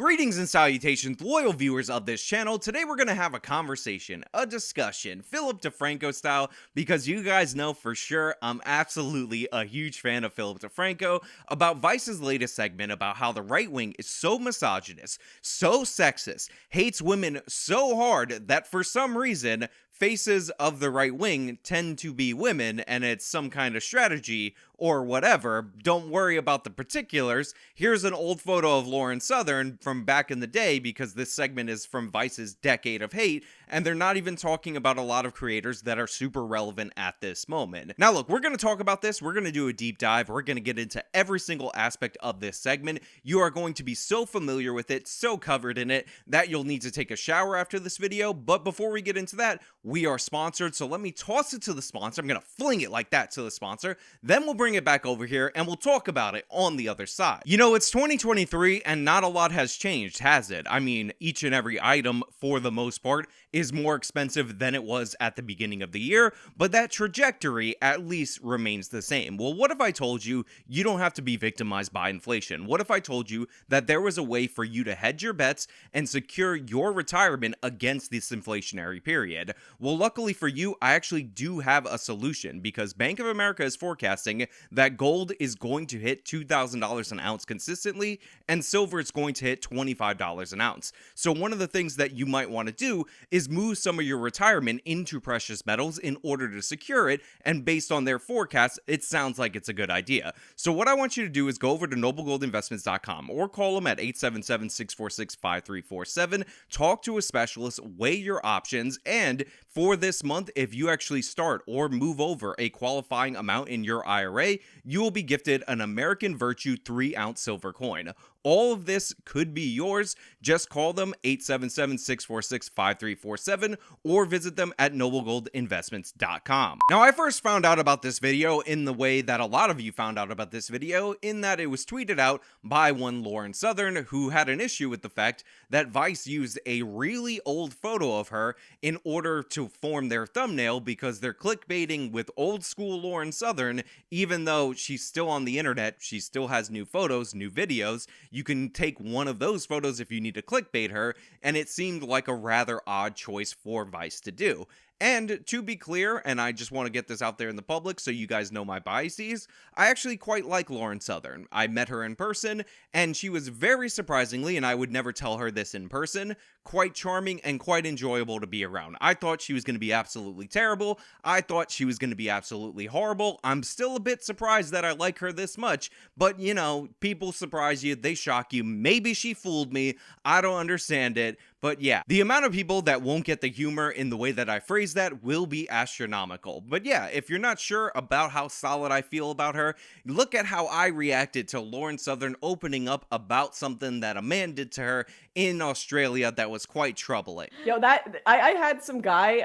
Greetings and salutations, loyal viewers of this channel. Today we're going to have a conversation, a discussion, Philip DeFranco style, because you guys know for sure I'm absolutely a huge fan of Philip DeFranco, about Vice's latest segment about how the right wing is so misogynist, so sexist, hates women so hard that for some reason, faces of the right wing tend to be women, and it's some kind of strategy or whatever. Don't worry about the particulars. Here's an old photo of Lauren Southern from back in the day, because this segment is from Vice's Decade of Hate, and they're not even talking about a lot of creators that are super relevant at this moment. Now look, we're going to talk about this. We're going to do a deep dive. We're going to get into every single aspect of this segment. You are going to be so familiar with it, so covered in it, that you'll need to take a shower after this video. But before we get into that, we are sponsored, so let me toss it to the sponsor. I'm going to fling it like that to the sponsor. Then we'll bring it back over here and we'll talk about it on the other side. You know, it's 2023 and not a lot has changed, has it? I mean, each and every item, for the most part, is more expensive than it was at the beginning of the year, but that trajectory at least remains the same. Well, what if I told you you don't have to be victimized by inflation? What if I told you that there was a way for you to hedge your bets and secure your retirement against this inflationary period? Well, luckily for you, I actually do have a solution, because Bank of America is forecasting that gold is going to hit $2,000 an ounce consistently, and silver is going to hit $25 an ounce. So one of the things that you might want to do is move some of your retirement into precious metals in order to secure it, and based on their forecasts, it sounds like it's a good idea. So what I want you to do is go over to noblegoldinvestments.com or call them at 877-646-5347, talk to a specialist, weigh your options, and for this month, if you actually start or move over a qualifying amount in your IRA, you will be gifted an American Virtue 3-ounce silver coin. All of this could be yours. Just call them 877-646-5347 or visit them at noblegoldinvestments.com. Now, I first found out about this video in the way that a lot of you found out about this video, in that it was tweeted out by one Lauren Southern, who had an issue with the fact that Vice used a really old photo of her in order to form their thumbnail, because they're clickbaiting with old school Lauren Southern. Even though she's still on the internet, she still has new photos, new videos. You can take one of those photos if you need to clickbait her, and it seemed like a rather odd choice for Vice to do. And to be clear, and I just want to get this out there in the public so you guys know my biases, I actually quite like Lauren Southern. I met her in person, and she was very surprisingly, and I would never tell her this in person, quite charming and quite enjoyable to be around. I thought she was going to be absolutely terrible. I thought she was going to be absolutely horrible. I'm still a bit surprised that I like her this much, but you know, people surprise you, they shock you. Maybe she fooled me. I don't understand it. But yeah, the amount of people that won't get the humor in the way that I phrase that will be astronomical. But yeah, if you're not sure about how solid I feel about her, look at how I reacted to Lauren Southern opening up about something that a man did to her in Australia that was quite troubling. Yo, that I had some guy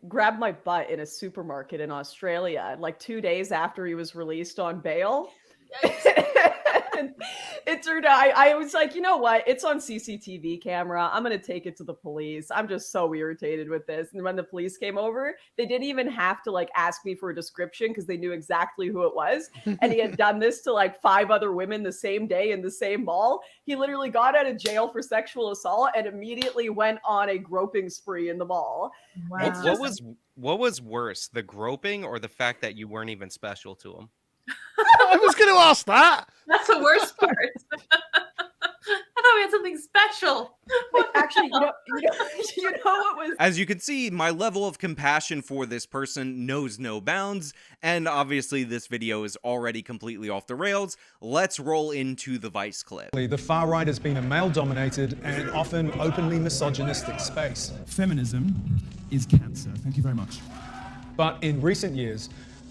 grab my butt in a supermarket in Australia like 2 days after he was released on bail. And it turned out I was like, you know what? It's on CCTV camera. I'm going to take it to the police. I'm just so irritated with this. And when the police came over, they didn't even have to like ask me for a description, because they knew exactly who it was. And he had done this to like 5 other women the same day in the same mall. He literally got out of jail for sexual assault and immediately went on a groping spree in the mall. Wow. What was worse, the groping or the fact that you weren't even special to him? I was going to ask that. That's the worst part. I thought we had something special. Like, actually, you know what was... As you can see, my level of compassion for this person knows no bounds, and obviously this video is already completely off the rails. Let's roll into the Vice clip. The far right has been a male-dominated and often openly misogynistic space. Feminism is cancer. Thank you very much. But in recent years,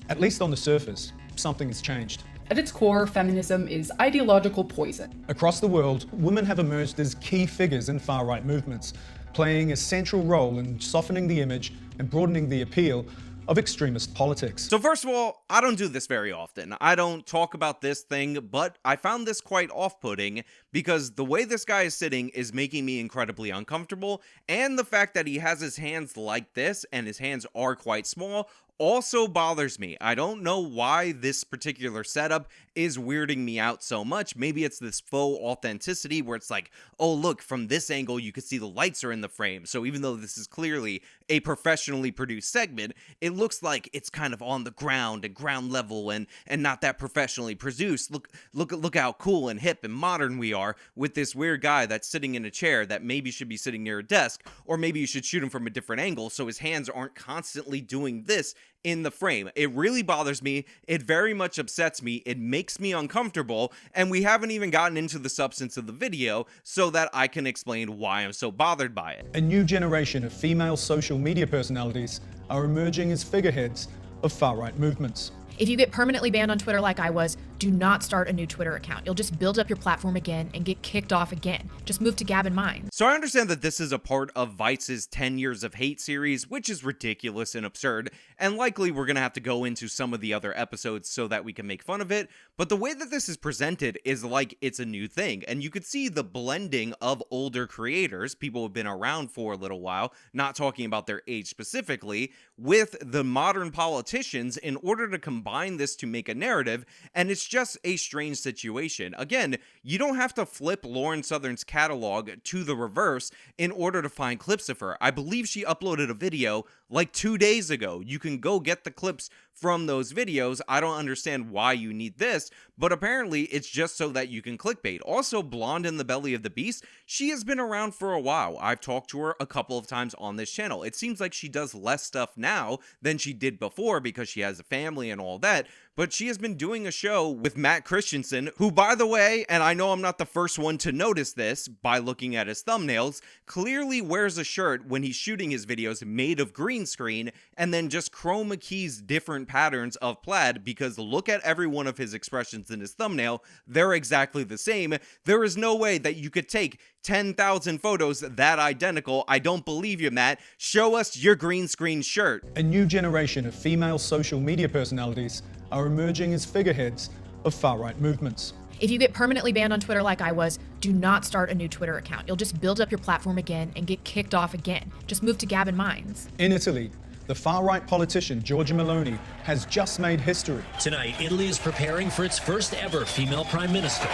at least on the surface, something has changed. At its core, feminism is ideological poison. Across the world, women have emerged as key figures in far-right movements, playing a central role in softening the image and broadening the appeal of extremist politics. So first of all, I don't do this very often. I don't talk about this thing, but I found this quite off-putting because the way this guy is sitting is making me incredibly uncomfortable, and the fact that he has his hands like this and his hands are quite small also bothers me. I don't know why this particular setup is weirding me out so much. Maybe it's this faux authenticity where it's like, oh look, from this angle you can see the lights are in the frame, so even though this is clearly a professionally produced segment, it looks like it's kind of on the ground and ground level and not that professionally produced. Look how cool and hip and modern we are with this weird guy that's sitting in a chair that maybe should be sitting near a desk, or maybe you should shoot him from a different angle so his hands aren't constantly doing this in the frame. It really bothers me. It very much upsets me. It makes me uncomfortable, and we haven't even gotten into the substance of the video so that I can explain why I'm so bothered by it. A new generation of female social media personalities are emerging as figureheads of far-right movements. If you get permanently banned on Twitter like I was, do not start a new Twitter account. You'll just build up your platform again and get kicked off again. Just move to Gab Minds. So I understand that this is a part of Vice's 10 Years of Hate series, which is ridiculous and absurd, and likely we're going to have to go into some of the other episodes so that we can make fun of it, but the way that this is presented is like it's a new thing, and you could see the blending of older creators, people who have been around for a little while, not talking about their age specifically, with the modern politicians in order to combine this to make a narrative, and it's just a strange situation. Again, you don't have to flip Lauren Southern's catalog to the reverse in order to find clips of her. I believe she uploaded a video like 2 days ago. You can go get the clips from those videos. I don't understand why you need this, but apparently it's just so that you can clickbait. Also, Blonde in the Belly of the Beast, she has been around for a while. I've talked to her a couple of times on this channel. It seems like she does less stuff now than she did before because she has a family and all that, but she has been doing a show with Matt Christensen, who, by the way, and I know I'm not the first one to notice this by looking at his thumbnails, clearly wears a shirt when he's shooting his videos made of green screen and then just chroma keys different patterns of plaid, because look at every one of his expressions in his thumbnail. They're exactly the same. There is no way that you could take 10,000 photos that identical. I don't believe you, Matt. Show us your green screen shirt. A new generation of female social media personalities are emerging as figureheads of far-right movements. If you get permanently banned on Twitter like I was, do not start a new Twitter account. You'll just build up your platform again and get kicked off again. Just move to Gab Minds. In Italy, the far-right politician Giorgia Meloni has just made history. Tonight, Italy is preparing for its first ever female prime minister.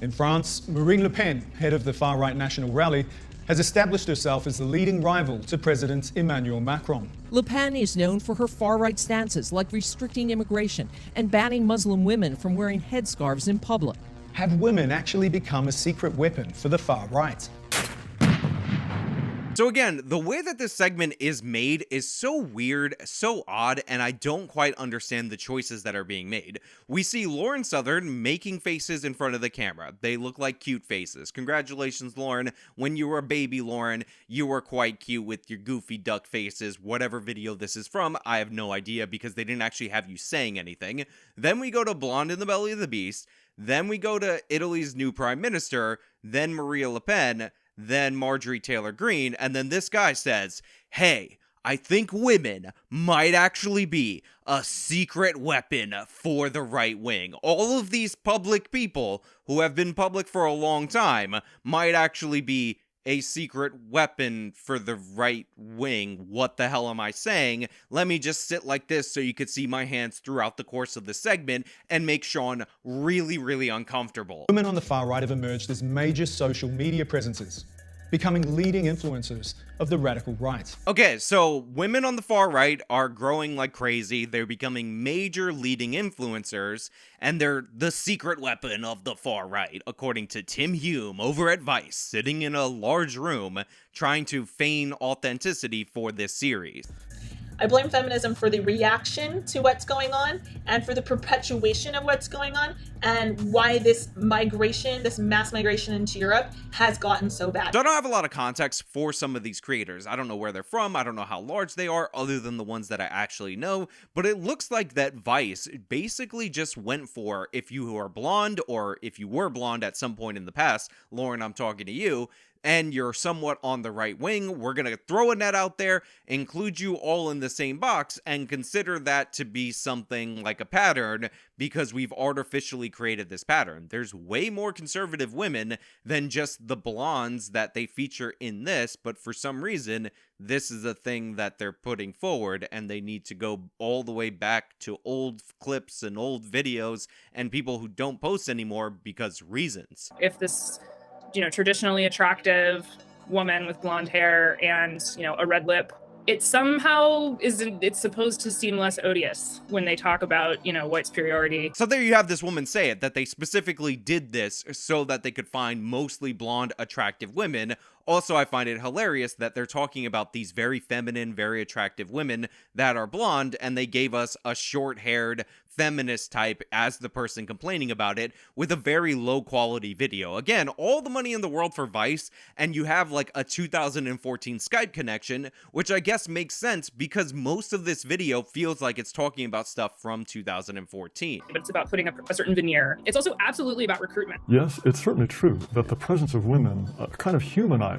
In France, Marine Le Pen, head of the far-right National Rally, has established herself as the leading rival to President Emmanuel Macron. Le Pen is known for her far-right stances, like restricting immigration and banning Muslim women from wearing headscarves in public. Have women actually become a secret weapon for the far right? So again, the way that this segment is made is so weird, so odd, and I don't quite understand the choices that are being made. We see Lauren Southern making faces in front of the camera. They look like cute faces. Congratulations, Lauren. When you were a baby, Lauren, you were quite cute with your goofy duck faces. Whatever video this is from, I have no idea because they didn't actually have you saying anything. Then we go to Blonde in the Belly of the Beast. Then we go to Italy's new prime minister. Then Maria Le Pen. Then Marjorie Taylor Greene, and then this guy says, hey, I think women might actually be a secret weapon for the right wing. All of these public people who have been public for a long time might actually be a secret weapon for the right wing. What the hell am I saying? Let me just sit like this so you could see my hands throughout the course of the segment and make Sean really, really uncomfortable. Women on the far right have emerged as major social media presences, becoming leading influencers of the radical right. Okay, so women on the far right are growing like crazy. They're becoming major leading influencers, and they're the secret weapon of the far right, according to Tim Hume over at Vice, sitting in a large room trying to feign authenticity for this series. I blame feminism for the reaction to what's going on and for the perpetuation of what's going on and why this migration, this mass migration into Europe has gotten so bad. So I don't have a lot of context for some of these creators. I don't know where they're from. I don't know how large they are other than the ones that I actually know. But it looks like that Vice basically just went for, if you are blonde or if you were blonde at some point in the past, Lauren, I'm talking to you, and you're somewhat on the right wing, we're going to throw a net out there, include you all in the same box, and consider that to be something like a pattern because we've artificially created this pattern. There's way more conservative women than just the blondes that they feature in this, but for some reason, this is a thing that they're putting forward, and they need to go all the way back to old clips and old videos and people who don't post anymore because reasons. If this, traditionally attractive woman with blonde hair and, a red lip, it somehow it's supposed to seem less odious when they talk about, white superiority. So there you have this woman say it, that they specifically did this so that they could find mostly blonde, attractive women. Also, I find it hilarious that they're talking about these very feminine, very attractive women that are blonde, and they gave us a short-haired feminist type as the person complaining about it with a very low-quality video. Again, all the money in the world for Vice, and you have like a 2014 Skype connection, which I guess makes sense because most of this video feels like it's talking about stuff from 2014. But it's about putting up a certain veneer. It's also absolutely about recruitment. Yes, it's certainly true that the presence of women kind of humanizes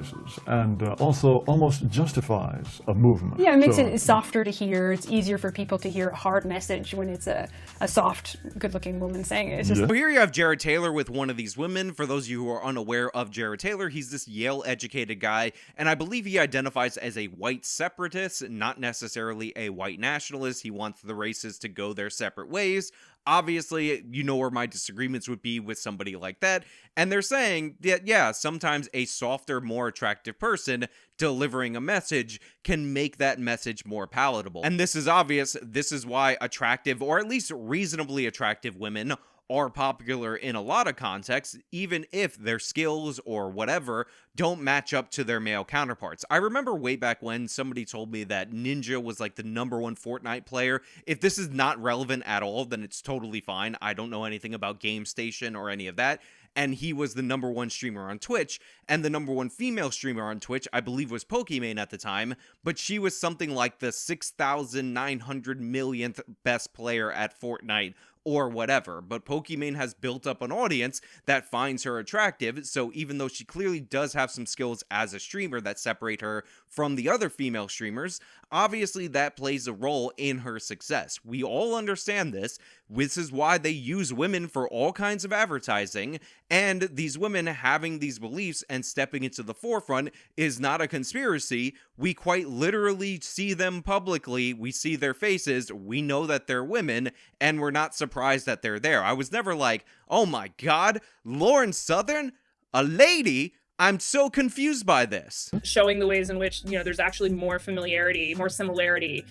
and also almost justifies a movement. Yeah, it makes it softer to hear. It's easier for people to hear a hard message when it's a soft, good-looking woman saying it. It's just... So here you have Jared Taylor with one of these women. For those of you who are unaware of Jared Taylor, he's this Yale-educated guy, and I believe he identifies as a white separatist, not necessarily a white nationalist. He wants the races to go their separate ways. Obviously, you know where my disagreements would be with somebody like that. And they're saying that, yeah, sometimes a softer, more attractive person delivering a message can make that message more palatable. And this is obvious. This is why attractive, or at least reasonably attractive women are popular in a lot of contexts, even if their skills or whatever don't match up to their male counterparts. I remember way back when somebody told me that Ninja was like the #1 Fortnite player. If this is not relevant at all, then it's totally fine. I don't know anything about GameStation or any of that. And he was the #1 streamer on Twitch, and the #1 female streamer on Twitch, I believe, was Pokimane at the time, but she was something like the 6,900 millionth best player at Fortnite or whatever. But Pokimane has built up an audience that finds her attractive, so even though she clearly does have some skills as a streamer that separate her from the other female streamers, obviously that plays a role in her success. We all understand this. This is why they use women for all kinds of advertising, and these women having these beliefs and stepping into the forefront is not a conspiracy. We quite literally see them publicly. We see their faces. We know that they're women, and we're not surprised that they're there. I was never like, oh my god, Lauren Southern? A lady? I'm so confused by this. Showing the ways in which, there's actually more familiarity, more similarity,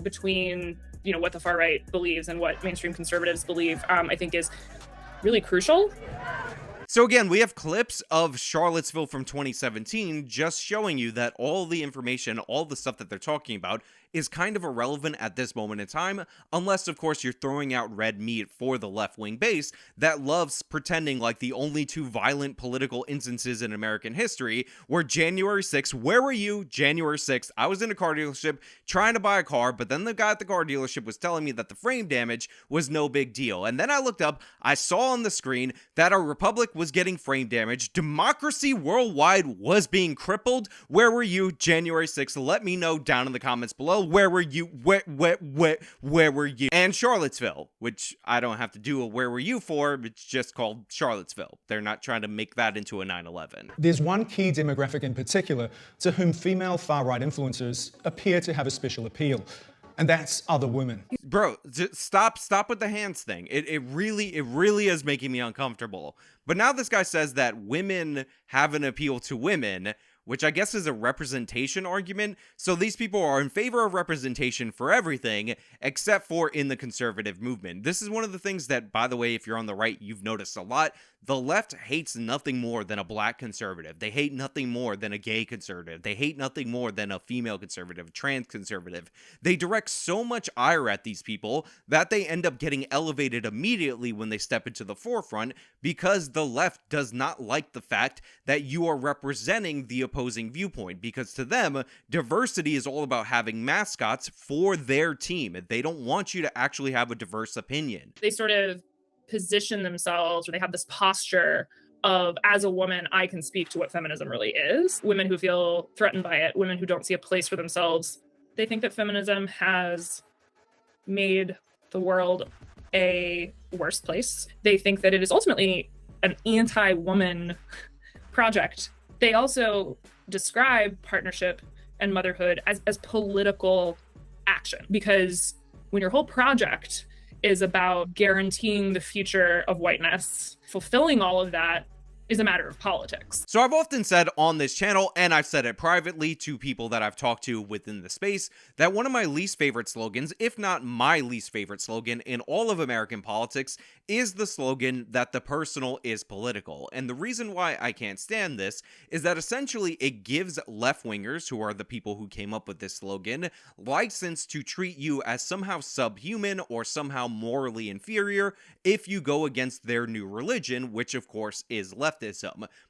between, what the far right believes and what mainstream conservatives believe, I think is really crucial. So again, we have clips of Charlottesville from 2017 just showing you that all the information, all the stuff that they're talking about is kind of irrelevant at this moment in time, unless, of course, you're throwing out red meat for the left-wing base that loves pretending like the only two violent political instances in American history were January 6th. Where were you January 6th? I was in a car dealership trying to buy a car, but then the guy at the car dealership was telling me that the frame damage was no big deal. And then I looked up, I saw on the screen that our republic was getting frame damage. Democracy worldwide was being crippled. Where were you January 6th? Let me know down in the comments below. Where were you? Where were you? And Charlottesville, which I don't have to do a where were you for. It's just called Charlottesville. They're not trying to make that into a 9/11. There's one key demographic in particular to whom female far-right influencers appear to have a special appeal, and that's other women. Bro, stop with the hands thing. It really is making me uncomfortable. But now this guy says that women have an appeal to women, which I guess is a representation argument. So these people are in favor of representation for everything, except for in the conservative movement. This is one of the things that, by the way, if you're on the right, you've noticed a lot. The left hates nothing more than a black conservative. They hate nothing more than a gay conservative. They hate nothing more than a female conservative, trans conservative. They direct so much ire at these people that they end up getting elevated immediately when they step into the forefront, because the left does not like the fact that you are representing the opposing viewpoint, because to them, diversity is all about having mascots for their team. They don't want you to actually have a diverse opinion. They sort of position themselves, or they have this posture of, as a woman, I can speak to what feminism really is. Women who feel threatened by it, women who don't see a place for themselves, they think that feminism has made the world a worse place. They think that it is ultimately an anti-woman project. They also describe partnership and motherhood as political action, because when your whole project is about guaranteeing the future of whiteness, fulfilling all of that is a matter of politics. So I've often said on this channel, and I've said it privately to people that I've talked to within the space, that one of my least favorite slogans, if not my least favorite slogan in all of American politics, is the slogan that the personal is political. And the reason why I can't stand this is that essentially it gives left-wingers, who are the people who came up with this slogan, license to treat you as somehow subhuman or somehow morally inferior if you go against their new religion, which of course is leftism.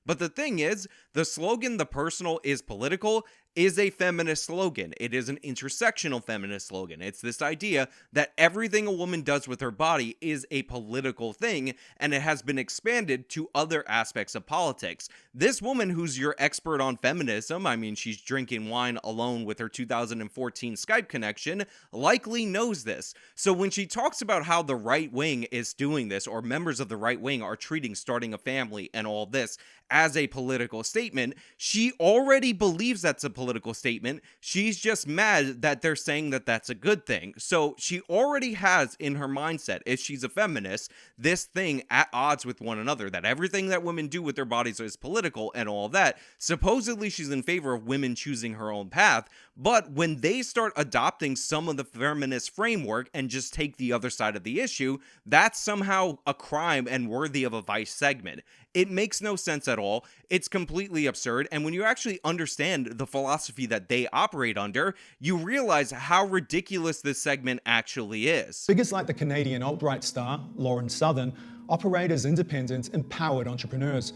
But the thing is, the slogan "the personal is political" is a feminist slogan. It is an intersectional feminist slogan. It's this idea that everything a woman does with her body is a political thing, and it has been expanded to other aspects of politics. This woman, who's your expert on feminism, I mean, she's drinking wine alone with her 2014 Skype connection, likely knows this. So when she talks about how the right wing is doing this, or members of the right wing are treating starting a family and all this as a political statement, she already believes that's a political statement. She's just mad that they're saying that that's a good thing. So she already has in her mindset, if she's a feminist, this thing at odds with one another, that everything that women do with their bodies is political and all that. Supposedly she's in favor of women choosing her own path, but when they start adopting some of the feminist framework and just take the other side of the issue, that's somehow a crime and worthy of a Vice segment. It makes no sense at all. It's completely absurd. And when you actually understand the philosophy that they operate under, you realize how ridiculous this segment actually is. Figures like the Canadian alt-right star, Lauren Southern, operate as independent, empowered entrepreneurs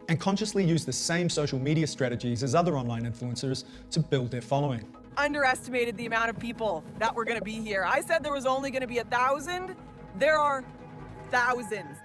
and consciously use the same social media strategies as other online influencers to build their following. Underestimated the amount of people that were going to be here. I said there was only going to be 1,000. There are thousands.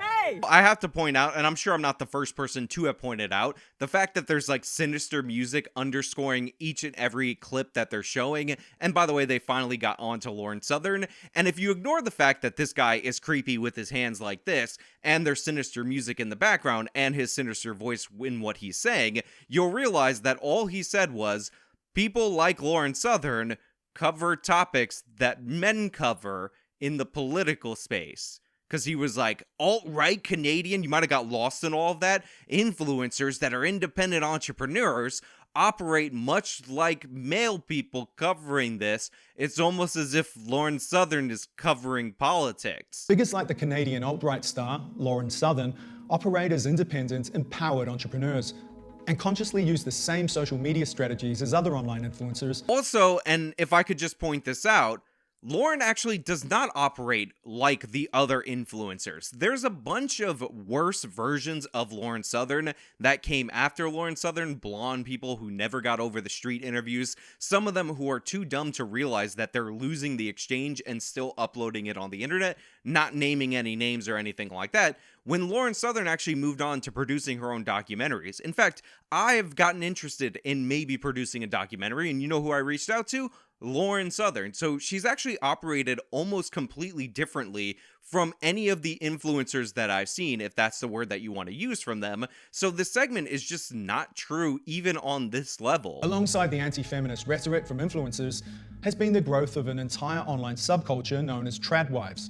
Hey! I have to point out, and I'm sure I'm not the first person to have pointed out, the fact that there's like sinister music underscoring each and every clip that they're showing. And by the way, they finally got onto Lauren Southern. And if you ignore the fact that this guy is creepy with his hands like this, and there's sinister music in the background, and his sinister voice in what he's saying, you'll realize that all he said was, people like Lauren Southern cover topics that men cover in the political space. Because he was like, alt-right Canadian, you might have got lost in all of that. Influencers that are independent entrepreneurs operate much like male people covering this. It's almost as if Lauren Southern is covering politics. Figures like the Canadian alt-right star, Lauren Southern, operate as independent, empowered entrepreneurs and consciously use the same social media strategies as other online influencers. Also, and if I could just point this out, Lauren actually does not operate like the other influencers. There's a bunch of worse versions of Lauren Southern that came after Lauren Southern, blonde people who never got over the street interviews, some of them who are too dumb to realize that they're losing the exchange and still uploading it on the internet, not naming any names or anything like that, when Lauren Southern actually moved on to producing her own documentaries. In fact, I have gotten interested in maybe producing a documentary, and you know who I reached out to? Lauren Southern. So she's actually operated almost completely differently from any of the influencers that I've seen, if that's the word that you want to use from them. So this segment is just not true even on this level. Alongside the anti-feminist rhetoric from influencers has been the growth of an entire online subculture known as tradwives,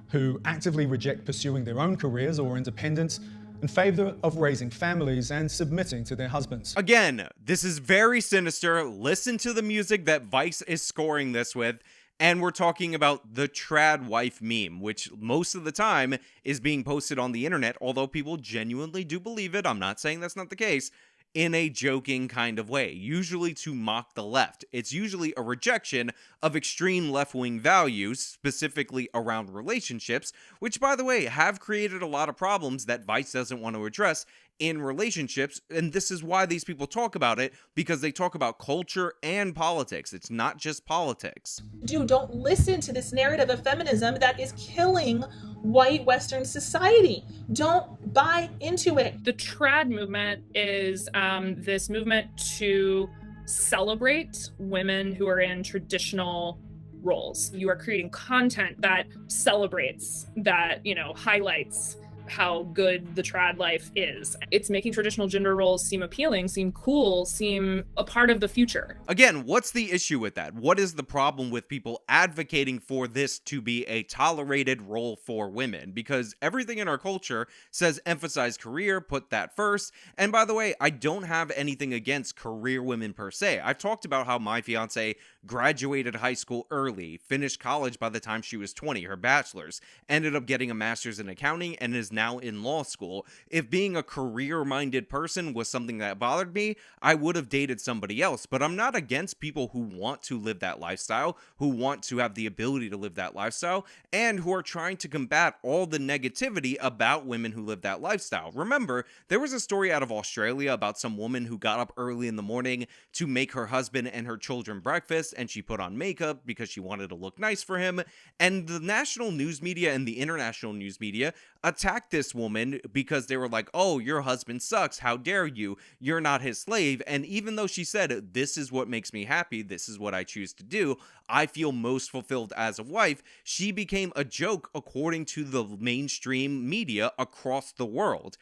who actively reject pursuing their own careers or independence in favor of raising families and submitting to their husbands. Again, this is very sinister. Listen to the music that Vice is scoring this with, and we're talking about the trad wife meme, which most of the time is being posted on the internet, although people genuinely do believe it. I'm not saying that's not the case. In a joking kind of way, usually to mock the left. It's usually a rejection of extreme left-wing values, specifically around relationships, which, by the way, have created a lot of problems that Vice doesn't want to address in relationships. And this is why these people talk about it, because they talk about culture and politics. It's not just politics. Don't listen to this narrative of feminism that is killing white Western society. Don't buy into it. The trad movement is this movement to celebrate women who are in traditional roles. You are creating content that celebrates, that, highlights how good the trad life is. It's making traditional gender roles seem appealing, seem cool, seem a part of the future. Again, what's the issue with that? What is the problem with people advocating for this to be a tolerated role for women? Because everything in our culture says emphasize career, put that first. And by the way, I don't have anything against career women per se. I've talked about how my fiance graduated high school early, finished college by the time she was 20, her bachelor's, ended up getting a master's in accounting, and is now in law school. If being a career-minded person was something that bothered me, I would have dated somebody else. But I'm not against people who want to live that lifestyle, who want to have the ability to live that lifestyle, and who are trying to combat all the negativity about women who live that lifestyle. Remember, there was a story out of Australia about some woman who got up early in the morning to make her husband and her children breakfast, and she put on makeup because she wanted to look nice for him. And the national news media and the international news media attacked this woman because they were like, oh, your husband sucks, how dare you, you're not his slave. And even though she said, this is what makes me happy, this is what I choose to do, I feel most fulfilled as a wife, she became a joke according to the mainstream media across the world.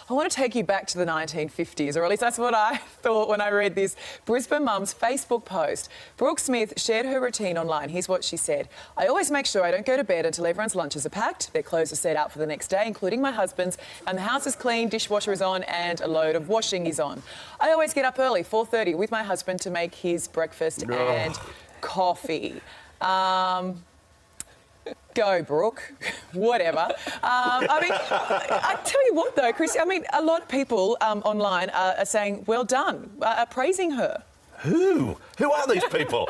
I want to take you back to the 1950s, or at least that's what I thought when I read this Brisbane mum's Facebook post. Brooke Smith shared her routine online. Here's what she said. I always make sure I don't go to bed until everyone's lunches are packed, their clothes are set out for the next day, including my husband's, and the house is clean, dishwasher is on, and a load of washing is on. I always get up early, 4:30, with my husband to make his breakfast and coffee. Go, Brooke. Whatever. I tell you what, though, Chris, a lot of people online are saying, well done, are praising her. Who? Who are these people?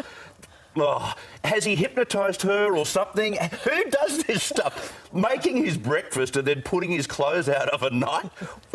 Oh, has he hypnotised her or something? Who does this stuff? Making his breakfast and then putting his clothes out overnight?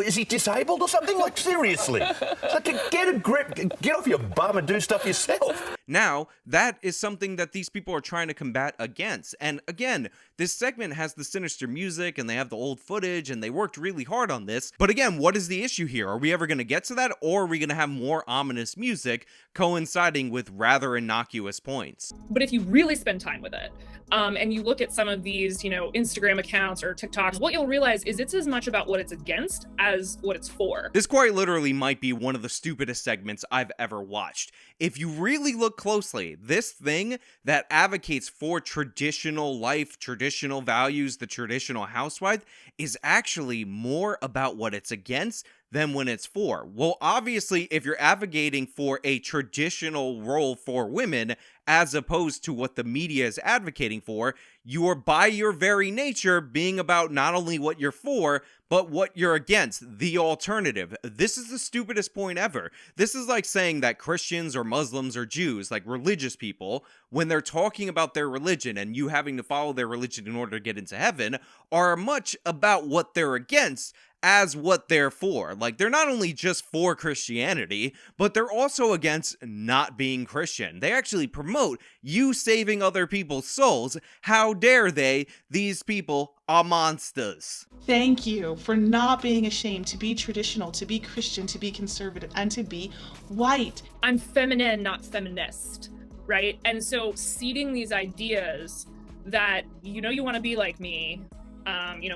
Is he disabled or something? Like, seriously. Like, get a grip, get off your bum and do stuff yourself. Now, that is something that these people are trying to combat against. And again, this segment has the sinister music and they have the old footage and they worked really hard on this. But again, what is the issue here? Are we ever going to get to that, or are we going to have more ominous music coinciding with rather innocuous points? But if you really spend time with it, and you look at some of these, Instagram accounts or TikToks, what you'll realize is it's as much about what it's against as what it's for. This quite literally might be one of the stupidest segments I've ever watched. If you really look closely, this thing that advocates for traditional life, traditional values, the traditional housewife, is actually more about what it's against than when it's for. Well, obviously, if you're advocating for a traditional role for women, as opposed to what the media is advocating for, you are by your very nature being about not only what you're for, but what you're against, the alternative. This is the stupidest point ever. This is like saying that Christians or Muslims or Jews, like religious people, when they're talking about their religion and you having to follow their religion in order to get into heaven, are much about what they're against as what they're for. Like, they're not only just for Christianity, but they're also against not being Christian. They actually promote you saving other people's souls. How dare they? These people are monsters. Thank you for not being ashamed to be traditional, to be Christian, to be conservative, and to be white. I'm feminine, not feminist, right? And so seeding these ideas that, you want to be like me,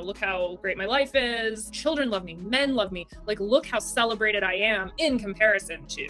look how great my life is, children love me, men love me, like, look how celebrated I am in comparison to,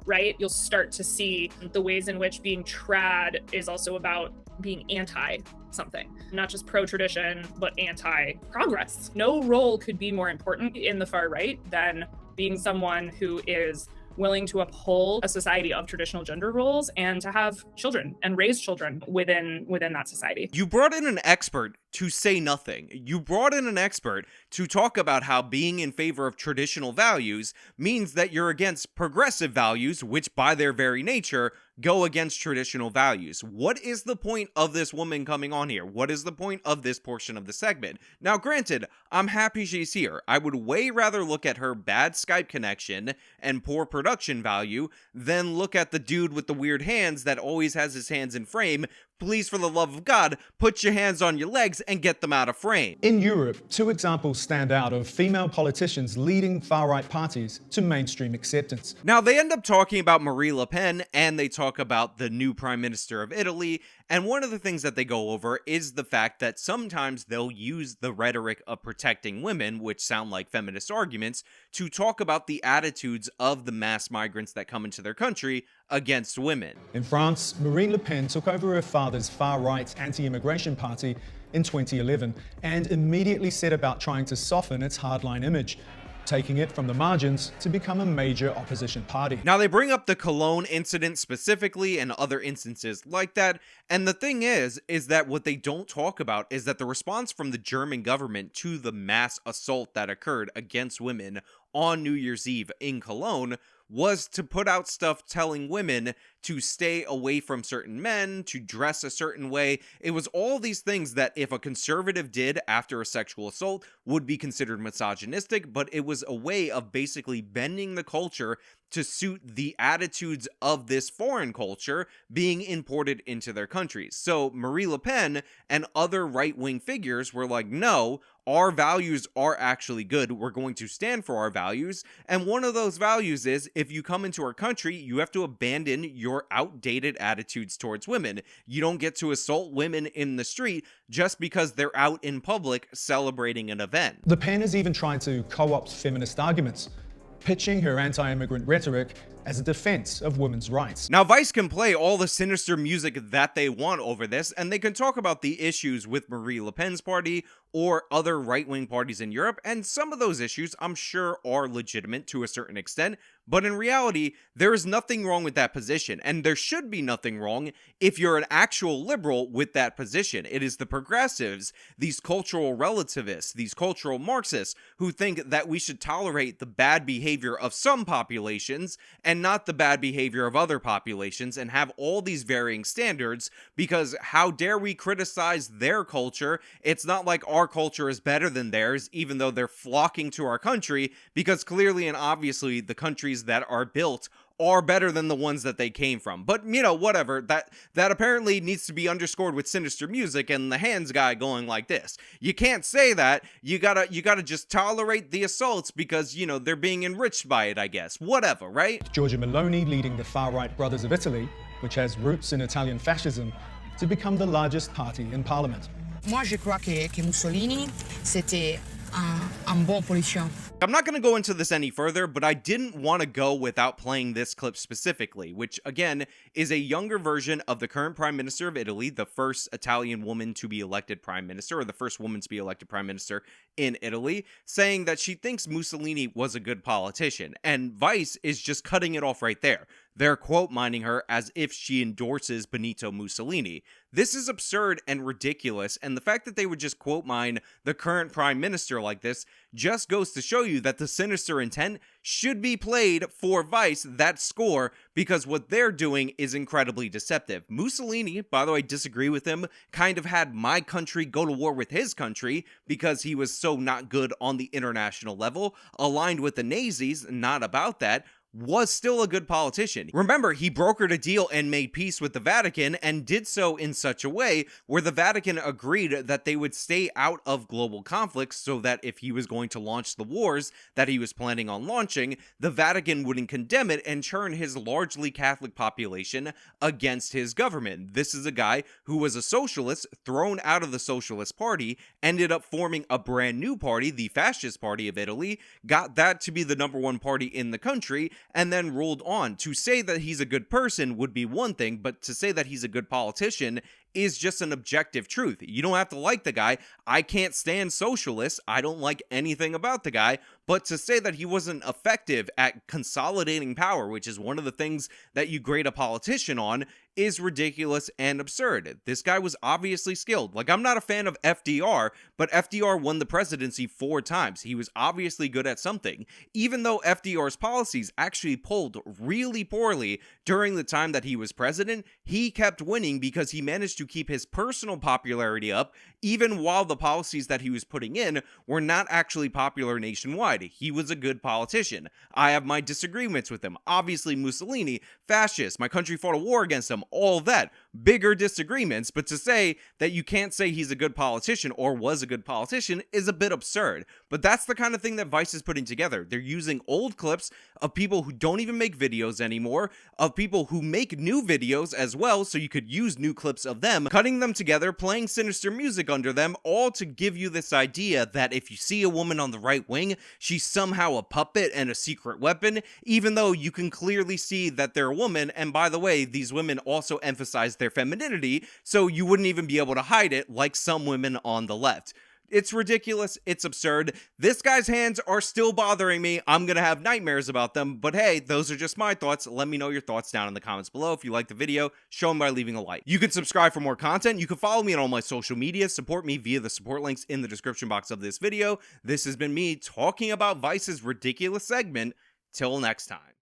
right? You'll start to see the ways in which being trad is also about being anti something, not just pro-tradition, but anti-progress. No role could be more important in the far right than being someone who is willing to uphold a society of traditional gender roles and to have children and raise children within that society. You brought in an expert to say nothing. You brought in an expert to talk about how being in favor of traditional values means that you're against progressive values, which by their very nature go against traditional values. What is the point of this woman coming on here? What is the point of this portion of the segment? Now, granted, I'm happy she's here. I would way rather look at her bad Skype connection and poor production value than look at the dude with the weird hands that always has his hands in frame. Please, for the love of God, put your hands on your legs and get them out of frame. In Europe, two examples stand out of female politicians leading far-right parties to mainstream acceptance. Now, they end up talking about Marine Le Pen, and they talk about the new Prime Minister of Italy, and one of the things that they go over is the fact that sometimes they'll use the rhetoric of protecting women, which sound like feminist arguments, to talk about the attitudes of the mass migrants that come into their country against women. In France, Marine Le Pen took over her father's far-right anti-immigration party in 2011 and immediately set about trying to soften its hardline image, taking it from the margins to become a major opposition party. Now, they bring up the Cologne incident specifically and other instances like that, and the thing is that what they don't talk about is that the response from the German government to the mass assault that occurred against women on New Year's Eve in Cologne was to put out stuff telling women to stay away from certain men, to dress a certain way. It was all these things that if a conservative did after a sexual assault would be considered misogynistic, but it was a way of basically bending the culture to suit the attitudes of this foreign culture being imported into their countries. So Marie Le Pen and other right-wing figures were like, no, our values are actually good. We're going to stand for our values. And one of those values is if you come into our country, you have to abandon your outdated attitudes towards women. You don't get to assault women in the street just because they're out in public celebrating an event. Le Pen has even tried to co-opt feminist arguments, pitching her anti-immigrant rhetoric as a defense of women's rights. Now, Vice can play all the sinister music that they want over this, and they can talk about the issues with Marie Le Pen's party or other right-wing parties in Europe, and some of those issues I'm sure are legitimate to a certain extent, but in reality, there is nothing wrong with that position, and there should be nothing wrong if you're an actual liberal with that position. It is the progressives, these cultural relativists, these cultural Marxists, who think that we should tolerate the bad behavior of some populations and not the bad behavior of other populations, and have all these varying standards, because how dare we criticize their culture? It's not like our culture is better than theirs, even though they're flocking to our country, because clearly and obviously the countries that are built are better than the ones that they came from. But, you know, whatever, that apparently needs to be underscored with sinister music and the hands guy going like this. You can't say that. You gotta just tolerate the assaults because, you know, they're being enriched by it, I guess. Whatever, right? Giorgia Meloni leading the far-right Brothers of Italy, which has roots in Italian fascism, to become the largest party in parliament. Moi, je crois que Mussolini, c'était un bon politicien. I'm not going to go into this any further, but I didn't want to go without playing this clip specifically, which again is a younger version of the current Prime Minister of Italy, the first Italian woman to be elected Prime Minister, or the first woman to be elected Prime Minister in Italy, saying that she thinks Mussolini was a good politician, and Vice is just cutting it off right there. They're quote mining her as if she endorses Benito Mussolini. This is absurd and ridiculous, and the fact that they would just quote mine the current prime minister like this just goes to show you that the sinister intent should be played for Vice, that score, because what they're doing is incredibly deceptive. Mussolini, by the way, disagree with him, kind of had my country go to war with his country because he was so not good on the international level, aligned with the Nazis, not about that, was still a good politician. Remember, he brokered a deal and made peace with the Vatican, and did so in such a way where the Vatican agreed that they would stay out of global conflicts, so that if he was going to launch the wars that he was planning on launching, the Vatican wouldn't condemn it and turn his largely Catholic population against his government. This is a guy who was a socialist, thrown out of the Socialist Party, ended up forming a brand new party, the Fascist Party of Italy, got that to be the #1 party in the country, and then ruled on. To say that he's a good person would be one thing, but to say that he's a good politician is just an objective truth. You don't have to like the guy. I can't stand socialists. I don't like anything about the guy, but to say that he wasn't effective at consolidating power, which is one of the things that you grade a politician on, is ridiculous and absurd. This guy was obviously skilled. Like, I'm not a fan of FDR, but FDR won the presidency 4 times. He was obviously good at something. Even though FDR's policies actually polled really poorly during the time that he was president, he kept winning because he managed to keep his personal popularity up, even while the policies that he was putting in were not actually popular nationwide. He was a good politician. I have my disagreements with him. Obviously, Mussolini, fascist, my country fought a war against him, all that. Bigger disagreements, but to say that you can't say he's a good politician or was a good politician is a bit absurd. But that's the kind of thing that Vice is putting together. They're using old clips of people who don't even make videos anymore, of people who make new videos as well, so you could use new clips of them, cutting them together, playing sinister music under them, all to give you this idea that if you see a woman on the right wing, she's somehow a puppet and a secret weapon, even though you can clearly see that they're a woman. And by the way, these women also emphasize their femininity, so you wouldn't even be able to hide it like some women on the left. It's ridiculous. It's absurd. This guy's hands are still bothering me. I'm going to have nightmares about them. But hey, those are just my thoughts. Let me know your thoughts down in the comments below. If you liked the video, show them by leaving a like. You can subscribe for more content. You can follow me on all my social media. Support me via the support links in the description box of this video. This has been me talking about Vice's ridiculous segment. Till next time.